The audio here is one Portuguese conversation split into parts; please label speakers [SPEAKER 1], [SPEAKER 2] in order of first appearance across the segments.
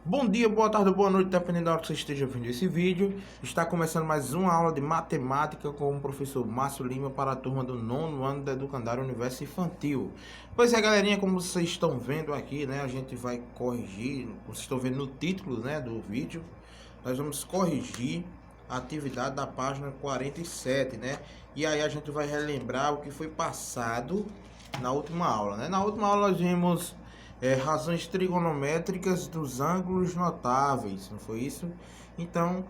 [SPEAKER 1] Bom dia, boa tarde, boa noite, dependendo da hora que você esteja vendo esse vídeo. Está começando mais uma aula de matemática com o professor Márcio Lima para a turma do nono ano da Educandário Universo Infantil. Pois é, galerinha, como vocês estão vendo aqui, né, a gente vai corrigir, vocês estão vendo no título, né, do vídeo, nós vamos corrigir a atividade da página 47, né, e aí a gente vai relembrar o que foi passado na última aula, né. Na última aula nós vimos razões trigonométricas dos ângulos notáveis, não foi isso? Então,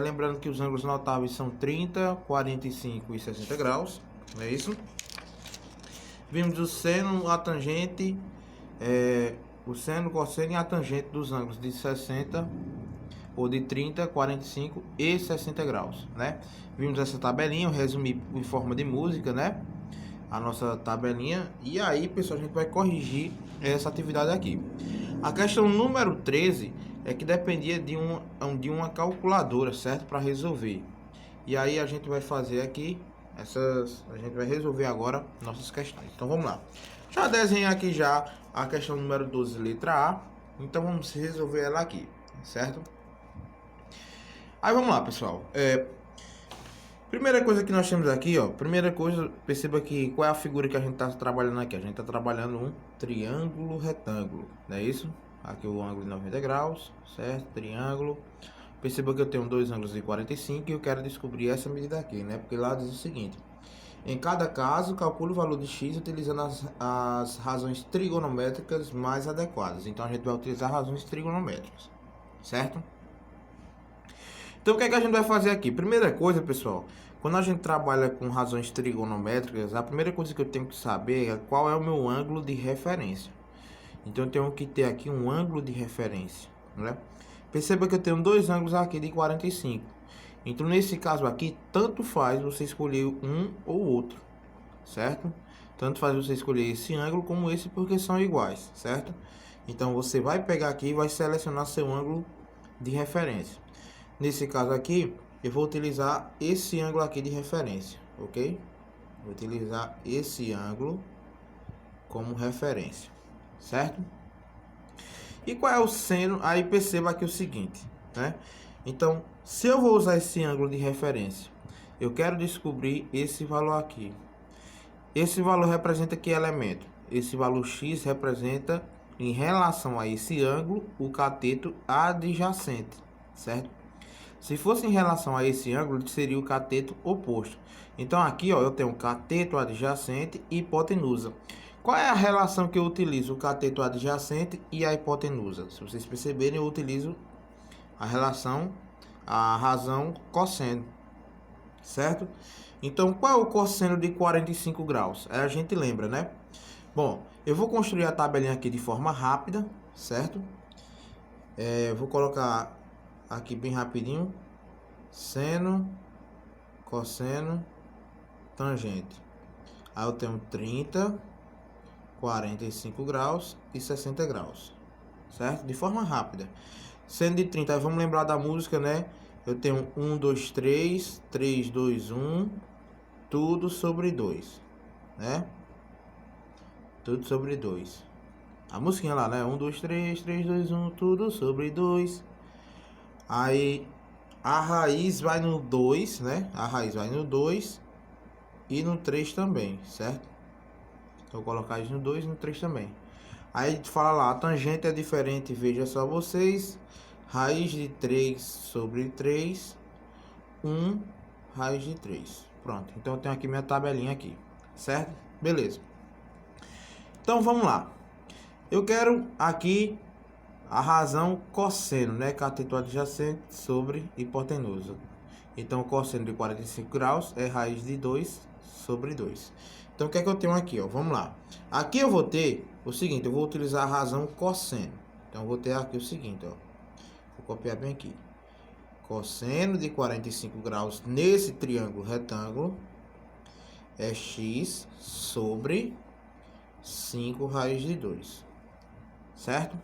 [SPEAKER 1] lembrando que os ângulos notáveis são 30, 45 e 60 graus, não é isso? Vimos o seno, a tangente, o seno, cosseno e a tangente dos ângulos de 60 ou de 30, 45 e 60 graus, né? Vimos essa tabelinha, eu resumi em forma de música, né? A nossa tabelinha. E aí, pessoal, a gente vai corrigir essa atividade aqui. A questão número 13 é que dependia de uma calculadora, certo? Para resolver. E aí a gente vai fazer aqui a gente vai resolver agora nossas questões. Então vamos lá. Já desenhei aqui já a questão número 12, letra A. Então vamos resolver ela aqui, certo? Aí vamos lá, pessoal. Primeira coisa que nós temos aqui, ó. Primeira coisa, perceba que qual é a figura que a gente está trabalhando aqui. A gente está trabalhando um triângulo retângulo, não é isso? Aqui o ângulo de 90 graus, certo? Triângulo. Perceba que eu tenho dois ângulos de 45 e eu quero descobrir essa medida aqui, né? Porque lá diz o seguinte: em cada caso, calcule o valor de x utilizando as razões trigonométricas mais adequadas. Então a gente vai utilizar razões trigonométricas, certo? Então o que é que a gente vai fazer aqui? Primeira coisa, pessoal, quando a gente trabalha com razões trigonométricas, a primeira coisa que eu tenho que saber é qual é o meu ângulo de referência. Então eu tenho que ter aqui um ângulo de referência, né? Perceba que eu tenho dois ângulos aqui de 45. Então nesse caso aqui, tanto faz você escolher um ou outro, certo? Tanto faz você escolher esse ângulo como esse, porque são iguais, certo? Então você vai pegar aqui e vai selecionar seu ângulo de referência. Nesse caso aqui, eu vou utilizar esse ângulo aqui de referência, ok? Vou utilizar esse ângulo como referência, certo? E qual é o seno? Aí perceba aqui o seguinte, né? Então, se eu vou usar esse ângulo de referência, eu quero descobrir esse valor aqui. Esse valor representa que elemento? Esse valor x representa, em relação a esse ângulo, o cateto adjacente, certo? Se fosse em relação a esse ângulo, seria o cateto oposto. Então aqui, ó, eu tenho cateto adjacente e hipotenusa. Qual é a relação que eu utilizo? O cateto adjacente e a hipotenusa. Se vocês perceberem, eu utilizo a razão cosseno, certo? Então, qual é o cosseno de 45 graus? A gente lembra, né? Bom, eu vou construir a tabelinha aqui de forma rápida, certo? Vou colocar aqui bem rapidinho: seno, cosseno, tangente. Aí eu tenho 30, 45 graus e 60 graus, certo? De forma rápida. Seno de 30, aí vamos lembrar da música, né? Eu tenho 1, 2, 3, 3, 2, 1, tudo sobre 2, né? Tudo sobre 2. A musiquinha lá, né? 1, 2, 3, 3, 2, 1, tudo sobre 2. Aí a raiz vai no 2, né? A raiz vai no 2 e no 3 também, certo? Então, vou colocar isso no 2 e no 3 também. Aí a gente fala lá, a tangente é diferente, veja só vocês. Raiz de 3 sobre 3, 1 raiz de 3. Pronto, então eu tenho aqui minha tabelinha aqui, certo? Beleza. Então vamos lá. Eu quero aqui a razão cosseno, né? Cateto adjacente sobre hipotenusa. Então, o cosseno de 45 graus é raiz de 2 sobre 2. Então, o que é que eu tenho aqui, ó? Vamos lá. Aqui eu vou ter o seguinte, eu vou utilizar a razão cosseno. Então, eu vou ter aqui o seguinte, ó. Vou copiar bem aqui. Cosseno de 45 graus nesse triângulo retângulo é x sobre 5 raiz de 2. Certo?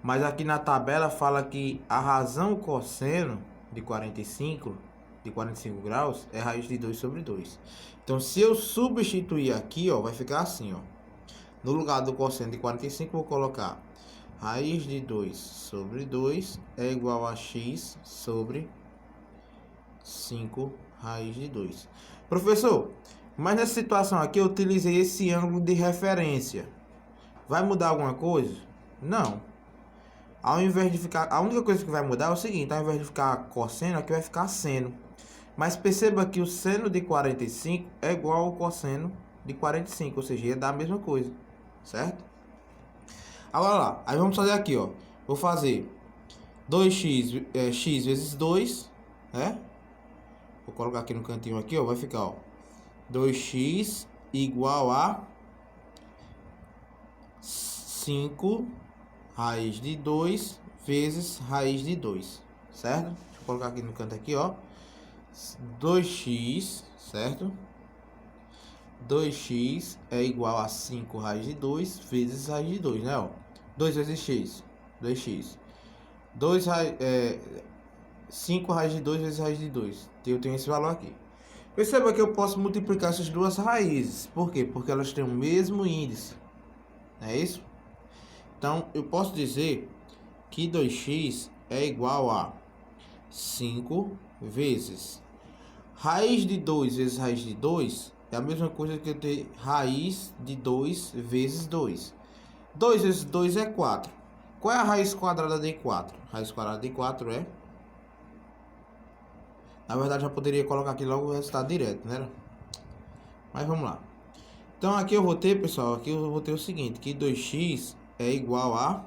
[SPEAKER 1] Mas aqui na tabela fala que a razão cosseno de 45 graus é raiz de 2 sobre 2. Então, se eu substituir aqui, ó, vai ficar assim, ó. No lugar do cosseno de 45, vou colocar raiz de 2 sobre 2 é igual a x sobre 5 raiz de 2. Professor, mas nessa situação aqui eu utilizei esse ângulo de referência. Vai mudar alguma coisa? Não. Ao invés de ficar, a única coisa que vai mudar é o seguinte, ao invés de ficar cosseno, aqui vai ficar seno. Mas perceba que o seno de 45 é igual ao cosseno de 45, ou seja, ia dar a mesma coisa, certo? Agora lá, aí vamos fazer aqui, ó. Vou fazer 2x, x vezes 2, né? Vou colocar aqui no cantinho aqui, ó, vai ficar, ó, 2x igual a 5 raiz de 2 vezes raiz de 2, certo? Deixa eu colocar aqui no canto aqui, ó. 2x, certo? 2x é igual a 5 raiz de 2 vezes raiz de 2, né? Ó. 2 vezes x, 2x. 5 raiz de 2 vezes raiz de 2. Eu tenho esse valor aqui. Perceba que eu posso multiplicar essas duas raízes. Por quê? Porque elas têm o mesmo índice. É isso? Então, eu posso dizer que 2x é igual a 5 vezes raiz de 2 vezes raiz de 2 é a mesma coisa que eu ter raiz de 2 vezes 2. 2 vezes 2 é 4. Qual é a raiz quadrada de 4? Raiz quadrada de 4 é... Na verdade, já poderia colocar aqui logo o resultado direto, né? Mas vamos lá. Então, aqui eu vou ter, pessoal, aqui eu vou ter o seguinte, que 2x é igual a...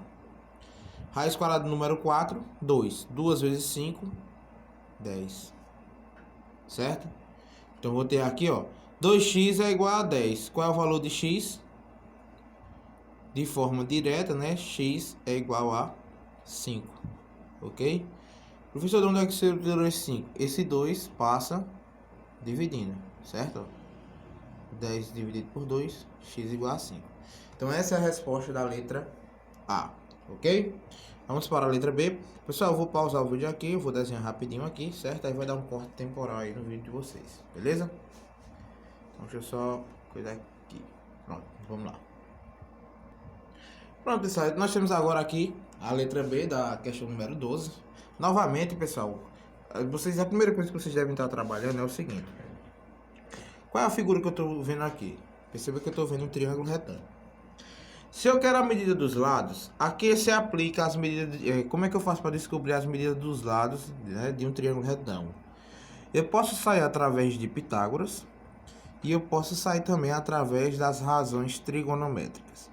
[SPEAKER 1] Raiz quadrada do número 4, 2. 2 vezes 5, 10. Certo? Então, eu vou ter aqui, ó, 2x é igual a 10. Qual é o valor de x? De forma direta, né? X é igual a 5. Ok? Professor, de onde é que você tirou esse 5? Esse 2 passa dividindo, certo? 10 dividido por 2, x igual a 5. Então, essa é a resposta da letra A, ok? Vamos para a letra B. Pessoal, eu vou pausar o vídeo aqui, eu vou desenhar rapidinho aqui, certo? Aí vai dar um corte temporal aí no vídeo de vocês, beleza? Então, deixa eu só cuidar aqui. Pronto, vamos lá. Pronto, pessoal, nós temos agora aqui a letra B da questão número 12. Novamente, pessoal, a primeira coisa que vocês devem estar trabalhando é o seguinte. Qual é a figura que eu estou vendo aqui? Perceba que eu estou vendo um triângulo retângulo. Se eu quero a medida dos lados, aqui se aplica as medidas... como é que eu faço para descobrir as medidas dos lados, né, de um triângulo retângulo? Eu posso sair através de Pitágoras e eu posso sair também através das razões trigonométricas.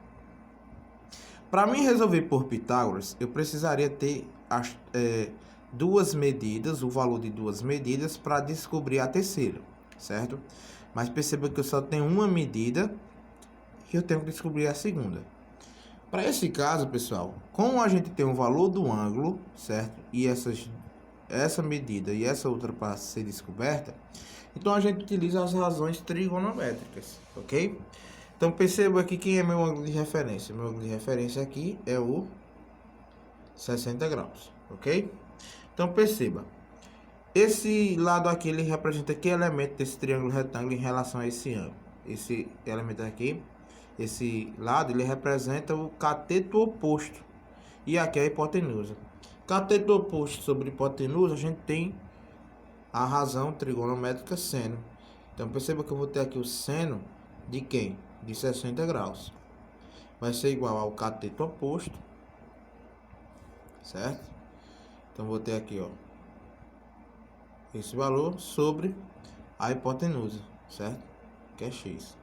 [SPEAKER 1] Para mim resolver por Pitágoras, eu precisaria ter duas medidas, o valor de duas medidas, para descobrir a terceira, certo? Mas perceba que eu só tenho uma medida e eu tenho que descobrir a segunda. Para esse caso, pessoal, como a gente tem o valor do ângulo, certo? E essa medida e essa outra para ser descoberta, então a gente utiliza as razões trigonométricas, ok? Então perceba aqui quem é meu ângulo de referência. Meu ângulo de referência aqui é o 60 graus, ok? Então perceba, esse lado aqui ele representa que elemento desse triângulo retângulo em relação a esse ângulo. Esse elemento aqui, esse lado, ele representa o cateto oposto. E aqui é a hipotenusa. Cateto oposto sobre hipotenusa, a gente tem a razão trigonométrica seno. Então perceba que eu vou ter aqui o seno de quem? De 60 graus. Vai ser igual ao cateto oposto, certo? Então vou ter aqui, ó, esse valor sobre a hipotenusa, certo? Que é x.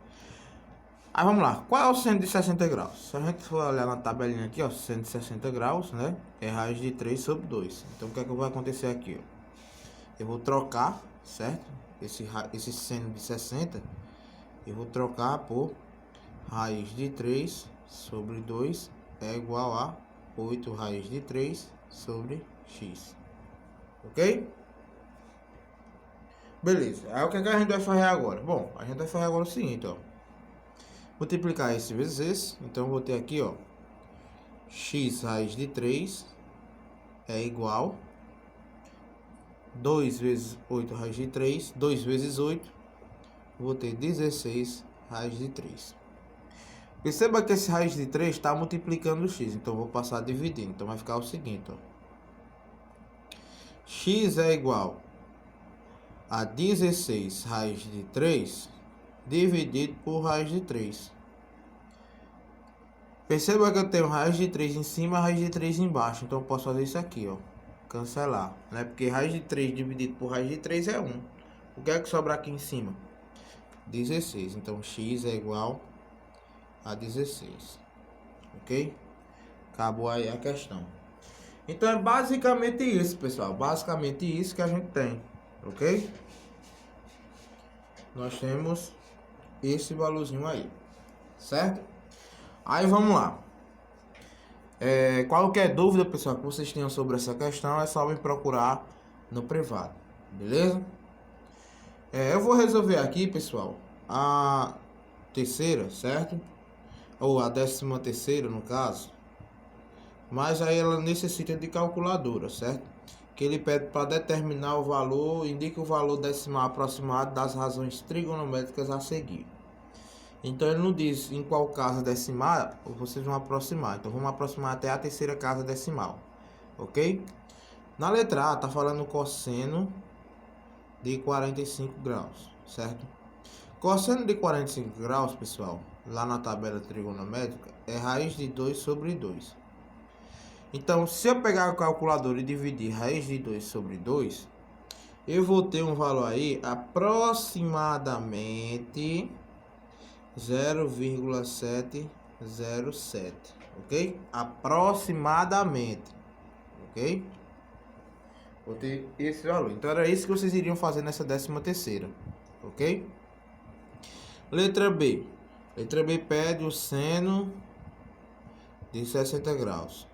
[SPEAKER 1] Aí vamos lá, qual é o seno de 60 graus? Se a gente for olhar na tabelinha aqui, ó, seno de 60 graus, né? É raiz de 3 sobre 2. Então o que é que vai acontecer aqui, ó? Eu vou trocar, certo? Esse seno de 60, eu vou trocar por raiz de 3 sobre 2 é igual a 8 raiz de 3 sobre x. Ok? Beleza. Aí o que a gente vai fazer agora? Bom, a gente vai fazer agora o seguinte, ó. Multiplicar esse vezes esse. Então eu vou ter aqui, ó, x raiz de 3 é igual 2 vezes 8 raiz de 3, 2 vezes 8, vou ter 16 raiz de 3. Perceba que esse raiz de 3 está multiplicando o x, então eu vou passar dividindo. Então vai ficar o seguinte, ó. X é igual a 16 raiz de 3 dividido por raiz de 3. Perceba que eu tenho raiz de 3 em cima e raiz de 3 embaixo. Então eu posso fazer isso aqui, ó. Cancelar, né? Porque raiz de 3 dividido por raiz de 3 é 1. O que é que sobra aqui em cima? 16. Então x é igual a 16. Ok? Acabou aí a questão. Então é basicamente isso, pessoal. Basicamente isso que a gente tem. Ok? Nós temos esse valorzinho aí. Certo? Aí vamos lá. Qualquer dúvida, pessoal, que vocês tenham sobre essa questão, é só me procurar no privado. Beleza? Eu vou resolver aqui, pessoal, a terceira, certo? Ou a 13ª, no caso. Mas aí ela necessita de calculadora, certo? Que ele pede para determinar o valor, indique o valor decimal aproximado das razões trigonométricas a seguir. Então ele não diz em qual casa decimal vocês vão aproximar. Então vamos aproximar até a terceira casa decimal, ok? Na letra A tá falando cosseno de 45 graus, certo? Cosseno de 45 graus, pessoal, lá na tabela trigonométrica, é raiz de 2 sobre 2. Então, se eu pegar a calculadora e dividir raiz de 2 sobre 2, eu vou ter um valor aí aproximadamente 0,707, ok? Aproximadamente, ok? Vou ter esse valor. Então, era isso que vocês iriam fazer nessa 13ª, ok? Letra B. Letra B pede o seno de 60 graus.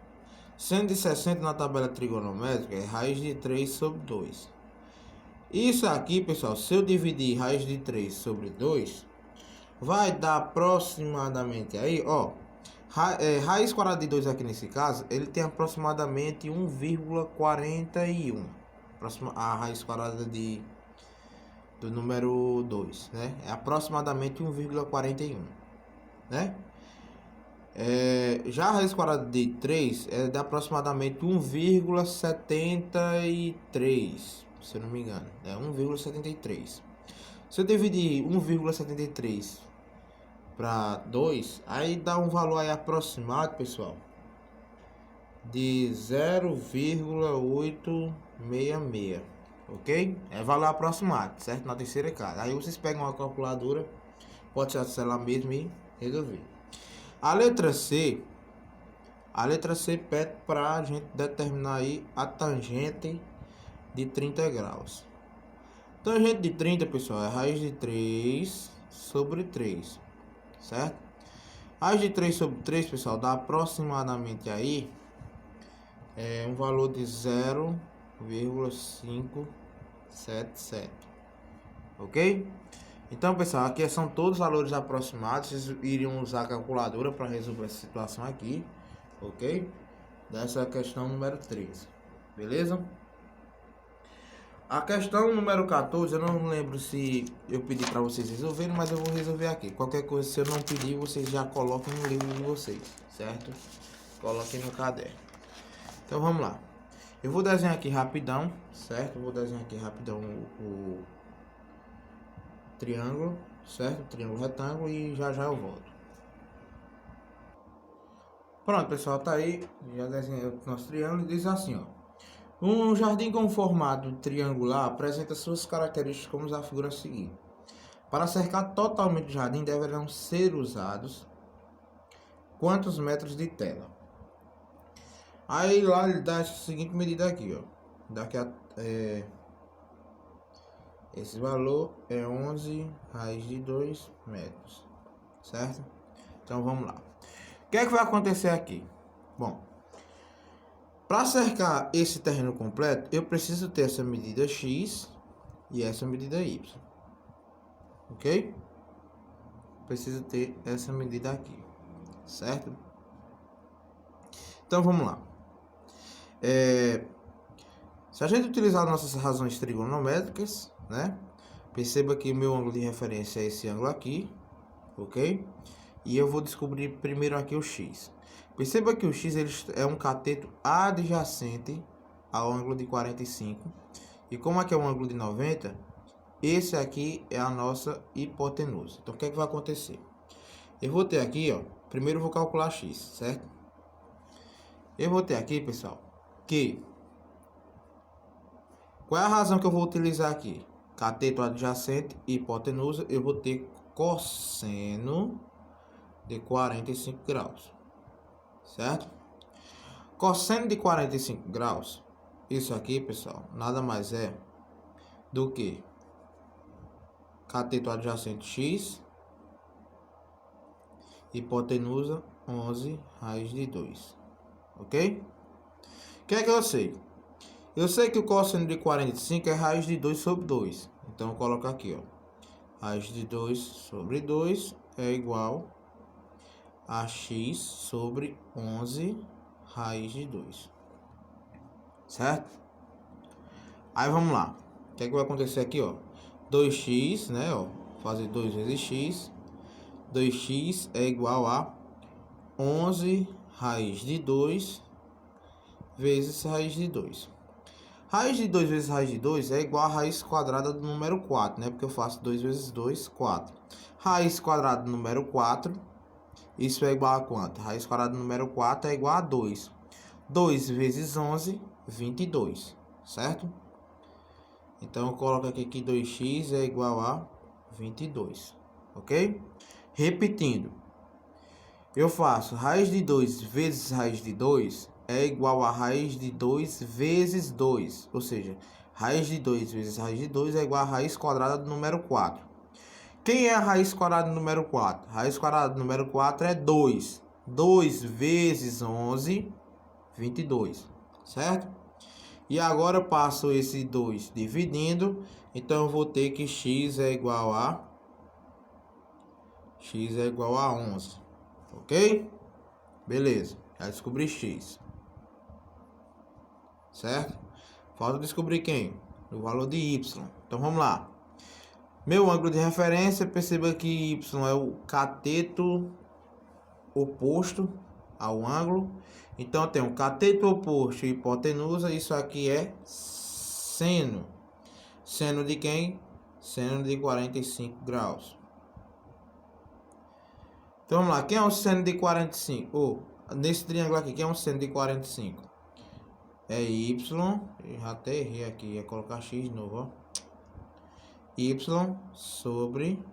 [SPEAKER 1] Seno de 60 na tabela trigonométrica é raiz de 3 sobre 2. Isso aqui, pessoal, se eu dividir raiz de 3 sobre 2, vai dar aproximadamente aí, ó. Raiz quadrada de 2 aqui nesse caso, ele tem aproximadamente 1,41. A raiz quadrada do número 2, né? É aproximadamente 1,41, né? Já a raiz quadrada de 3 é de aproximadamente 1,73, se eu não me engano. É 1,73. Se eu dividir 1,73 para 2, aí dá um valor aí aproximado, pessoal, de 0,866, ok? É valor aproximado, certo? Na terceira casa. Aí vocês pegam uma calculadora, pode ser ela mesmo e resolver. A letra C pede para a gente determinar aí a tangente de 30 graus. Tangente de 30, pessoal, é raiz de 3 sobre 3, certo? Raiz de 3 sobre 3, pessoal, dá aproximadamente aí um valor de 0,577, ok? Então, pessoal, aqui são todos os valores aproximados. Vocês iriam usar a calculadora para resolver essa situação aqui, ok? Dessa questão número 13, beleza? A questão número 14, eu não lembro se eu pedi para vocês resolverem, mas eu vou resolver aqui. Qualquer coisa, se eu não pedir, vocês já coloquem no livro de vocês, certo? Coloquem no caderno. Então, vamos lá. Eu vou desenhar aqui rapidão, certo? Eu vou desenhar aqui rapidão o triângulo, certo? Triângulo retângulo, e já eu volto. Pronto, pessoal, tá aí. Já desenhei o nosso triângulo e diz assim, ó. Um jardim com formato triangular apresenta suas características como a figura a seguir. Para cercar totalmente o jardim deverão ser usados quantos metros de tela? Aí lá ele dá essa seguinte medida aqui, ó. Esse valor é 11 raiz de 2 metros, certo? Então vamos lá. O que é que vai acontecer aqui? Bom, para cercar esse terreno completo, eu preciso ter essa medida x e essa medida y, ok? Preciso ter essa medida aqui, certo? Então vamos lá. Se a gente utilizar nossas razões trigonométricas, né? Perceba que o meu ângulo de referência é esse ângulo aqui, ok? E eu vou descobrir primeiro aqui o x. Perceba que o x ele é um cateto adjacente ao ângulo de 45. E como aqui é um ângulo de 90, esse aqui é a nossa hipotenusa. Então, o que é que vai acontecer? Eu vou ter aqui, ó, primeiro eu vou calcular x, certo? Eu vou ter aqui, pessoal, que... Qual é a razão que eu vou utilizar aqui? Cateto adjacente e hipotenusa, eu vou ter cosseno de 45 graus, certo? Cosseno de 45 graus, isso aqui, pessoal, nada mais é do que cateto adjacente x, hipotenusa 11 raiz de 2, ok? O que é que eu sei? Eu sei que o cosseno de 45 é raiz de 2 sobre 2. Então, eu coloco aqui, ó. Raiz de 2 sobre 2 é igual a x sobre 11 raiz de 2. Certo? Aí, vamos lá. O que é que vai acontecer aqui, ó? 2x, né, ó. Fazer 2 vezes x. 2x é igual a 11 raiz de 2 vezes raiz de 2. Raiz de 2 vezes raiz de 2 é igual a raiz quadrada do número 4, né? Porque eu faço 2 vezes 2, 4. Raiz quadrada do número 4, isso é igual a quanto? Raiz quadrada do número 4 é igual a 2. 2 vezes 11, 22, certo? Então, eu coloco aqui que 2x é igual a 22, ok? Repetindo, eu faço raiz de 2 vezes raiz de 2 é igual a raiz de 2 vezes 2. Ou seja, raiz de 2 vezes raiz de 2 é igual a raiz quadrada do número 4. Quem é a raiz quadrada do número 4? Raiz quadrada do número 4 é 2. 2 vezes 11, 22. Certo? E agora eu passo esse 2 dividindo. Então eu vou ter que x é igual a 11. Ok? Beleza, já descobri x. Certo? Falta descobrir quem? O valor de y. Então vamos lá. Meu ângulo de referência, perceba que y é o cateto oposto ao ângulo. Então eu tenho cateto oposto e hipotenusa. Isso aqui é seno. Seno de quem? Seno de 45 graus. Então vamos lá, quem é o seno de 45? Nesse triângulo aqui, quem é o seno de 45? É y, eu já até errei aqui, ia colocar x de novo, ó. Y sobre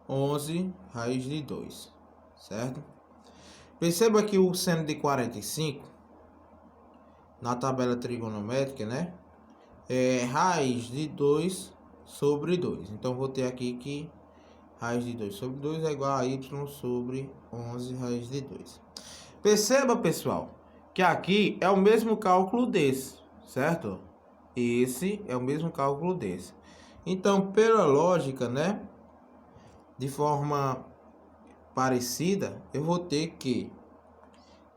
[SPEAKER 1] 11 raiz de 2, certo? Perceba que o seno de 45, na tabela trigonométrica, né? É raiz de 2 sobre 2. Então, vou ter aqui que raiz de 2 sobre 2 é igual a y sobre 11 raiz de 2. Perceba, pessoal, que aqui é o mesmo cálculo desse, certo? Esse é o mesmo cálculo desse. Então, pela lógica, né? De forma parecida, eu vou ter que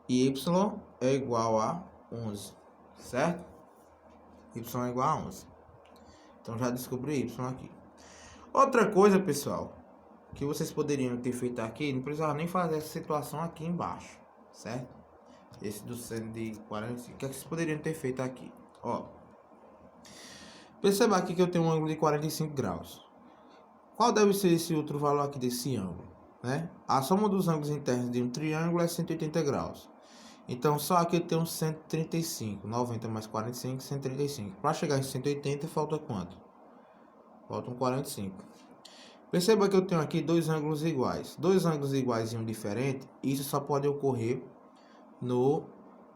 [SPEAKER 1] y é igual a 11, certo? Y é igual a 11. Então, já descobri y aqui. Outra coisa, pessoal, que vocês poderiam ter feito aqui, não precisava nem fazer essa situação aqui embaixo, certo? Esse do seno de 45. O que é que vocês poderiam ter feito aqui? Ó, perceba aqui que eu tenho um ângulo de 45 graus. Qual deve ser esse outro valor aqui desse ângulo, né? A soma dos ângulos internos de um triângulo é 180 graus. Então, só aqui eu tenho 135. 90 mais 45, 135. Para chegar em 180, falta quanto? Faltam 45. Perceba que eu tenho aqui dois ângulos iguais. Dois ângulos iguais e um diferente, isso só pode ocorrer no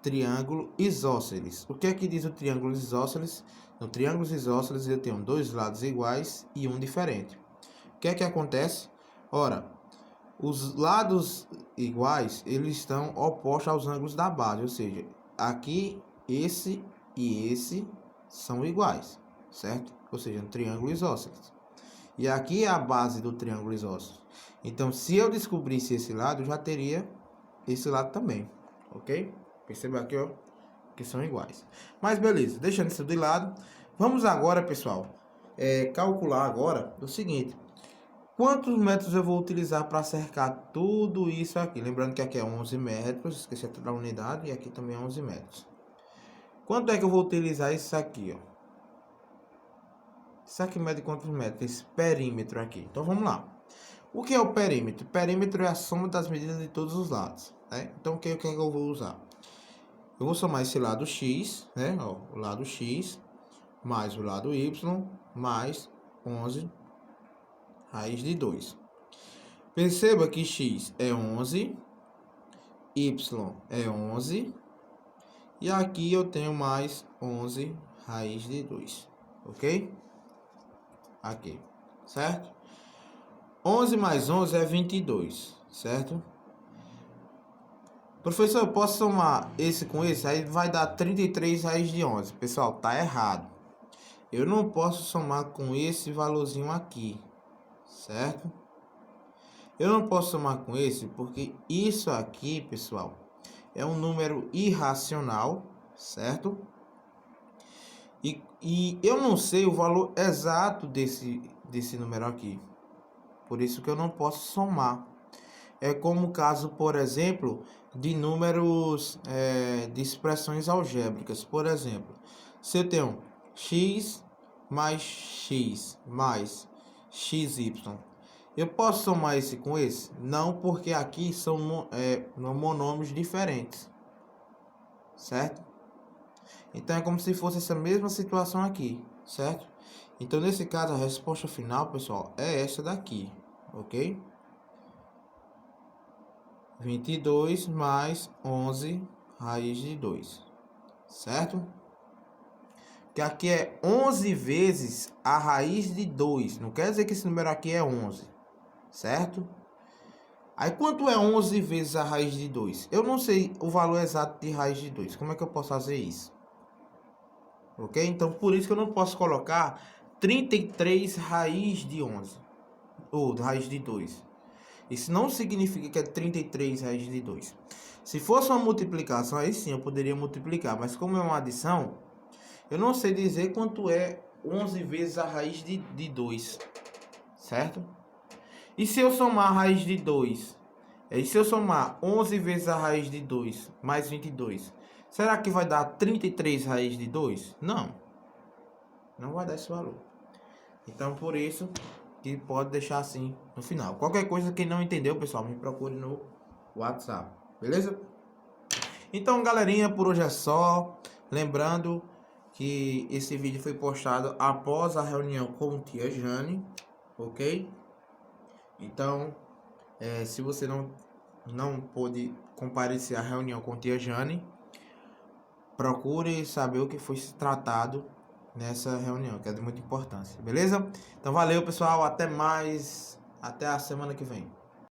[SPEAKER 1] triângulo isósceles. O que é que diz o triângulo isósceles? No triângulo isósceles eu tenho dois lados iguais e um diferente. O que é que acontece? Ora, os lados iguais, eles estão opostos aos ângulos da base, ou seja, aqui esse e esse são iguais, certo? Ou seja, no triângulo isósceles. E aqui é a base do triângulo isósceles. Então, se eu descobrisse esse lado, eu já teria esse lado também, ok? Perceba aqui, ó, que são iguais. Mas beleza, deixando isso de lado, vamos agora, pessoal, calcular agora o seguinte. Quantos metros eu vou utilizar para cercar tudo isso aqui? Lembrando que aqui é 11 metros, esqueci da unidade, e aqui também é 11 metros. Quanto é que eu vou utilizar isso aqui, ó? Isso aqui mede quantos metros? Esse perímetro aqui. Então vamos lá. O que é o perímetro? O perímetro é a soma das medidas de todos os lados, né? Então o que é que eu vou usar? Eu vou somar esse lado x, né? Ó, o lado x mais o lado y mais 11 raiz de 2. Perceba que x é 11, y é 11 e aqui eu tenho mais 11 raiz de 2, ok? Aqui, certo? 11 mais 11 é 22, certo? Professor, eu posso somar esse com esse? Aí vai dar 33 raiz de 11. Pessoal, tá errado. Eu não posso somar com esse valorzinho aqui, certo? Eu não posso somar com esse porque isso aqui, pessoal, é um número irracional, certo? E eu não sei o valor exato desse número aqui. Por isso que eu não posso somar. É como o caso, por exemplo, de números de expressões algébricas. Por exemplo, se eu tenho x mais xy, eu posso somar esse com esse? Não, porque aqui são monômios diferentes, certo? Então é como se fosse essa mesma situação aqui, certo? Então nesse caso a resposta final, pessoal, é essa daqui, ok? 22 mais 11 raiz de 2, certo? Que aqui é 11 vezes a raiz de 2, não quer dizer que esse número aqui é 11, certo? Aí quanto é 11 vezes a raiz de 2? Eu não sei o valor exato de raiz de 2, como é que eu posso fazer isso? Ok? Então por isso que eu não posso colocar 33 raiz de 11, ou raiz de 2. Isso não significa que é 33 raiz de 2. Se fosse uma multiplicação, aí sim eu poderia multiplicar. Mas como é uma adição, eu não sei dizer quanto é 11 vezes a raiz de 2. Certo? E se eu somar a raiz de 2? E se eu somar 11 vezes a raiz de 2 mais 22? Será que vai dar 33 raiz de 2? Não. Não vai dar esse valor. Então, por isso que pode deixar assim no final. Qualquer coisa que não entendeu, pessoal, me procure no WhatsApp, beleza? Então, galerinha, por hoje é só. Lembrando que esse vídeo foi postado após a reunião com tia Jane, ok? Então, se você não pôde comparecer à reunião com tia Jane, procure saber o que foi tratado nessa reunião, que é de muita importância, beleza? Então valeu, pessoal, até mais, até a semana que vem.